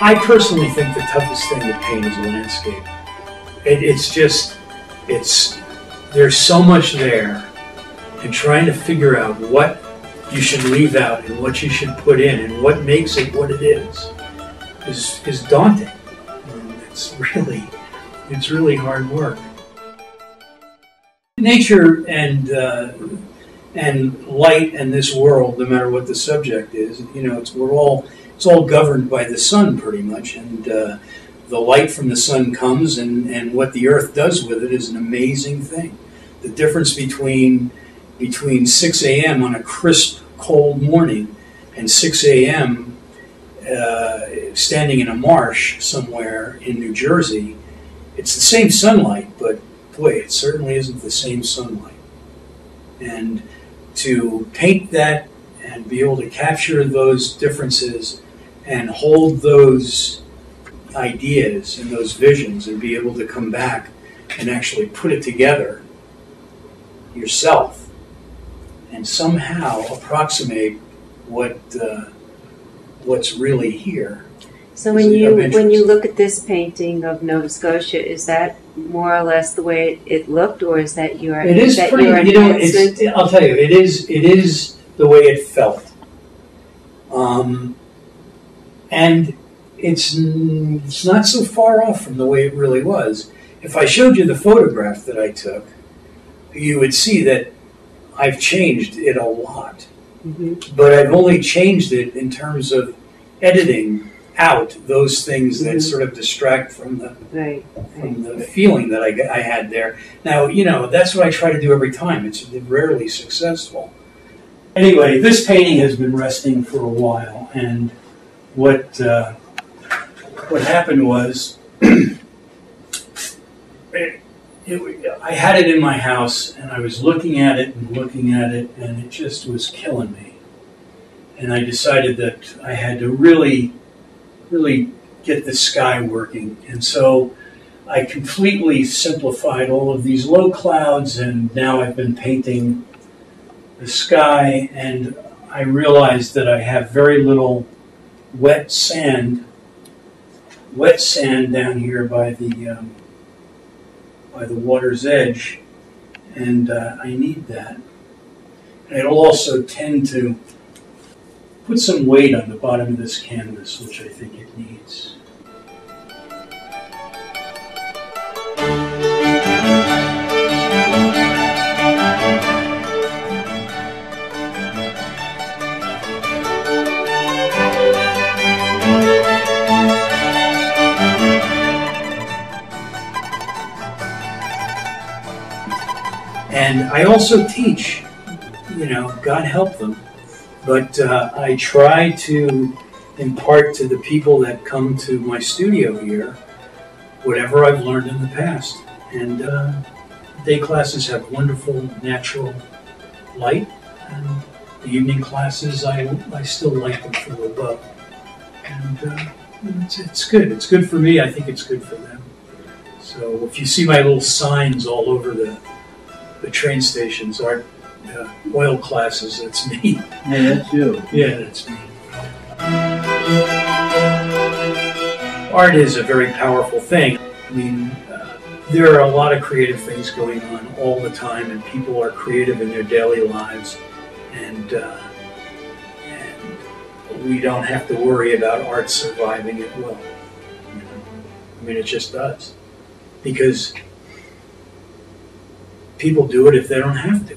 I personally think the toughest thing to paint is landscape. There's so much there, and trying to figure out what you should leave out and what you should put in and what makes it what it is daunting. And it's really hard work. Nature and light and this world, no matter what the subject is, it's all governed by the sun pretty much, and the light from the sun comes, and what the earth does with it is an amazing thing. The difference between 6 a.m. on a crisp, cold morning and 6 a.m. Standing in a marsh somewhere in New Jersey, it's the same sunlight, but boy, it certainly isn't the same sunlight. And to paint that and be able to capture those differences and hold those ideas and those visions and be able to come back and actually put it together yourself and somehow approximate what's really here. So when you look at this painting of Nova Scotia, is that more or less the way it looked, or is that your It is pretty. I'll tell you, it is the way it felt, and it's not so far off from the way it really was. If I showed you the photograph that I took, you would see that I've changed it a lot. Mm-hmm. But I've only changed it in terms of editing out those things that sort of distract from the feeling that I had there. Now, that's what I try to do every time. It's rarely successful. Anyway, this painting has been resting for a while, and what happened was I had it in my house, and I was looking at it, and it just was killing me. And I decided that I had to really get the sky working. And so I completely simplified all of these low clouds, and now I've been painting the sky, and I realized that I have very little wet sand down here by the water's edge, and I need that. And it'll also tend to put some weight on the bottom of this canvas, which I think it needs. And I also teach, God help them. But I try to impart to the people that come to my studio here whatever I've learned in the past. And day classes have wonderful natural light, and the evening classes, I still like them from above. And it's good. It's good for me. I think it's good for them. So if you see my little signs all over the train stations, art oil classes, that's me. Yeah, that's you. Yeah, that's me. Art is a very powerful thing. I mean, there are a lot of creative things going on all the time, and people are creative in their daily lives, and we don't have to worry about art surviving at will. I mean, it just does. Because people do it if they don't have to.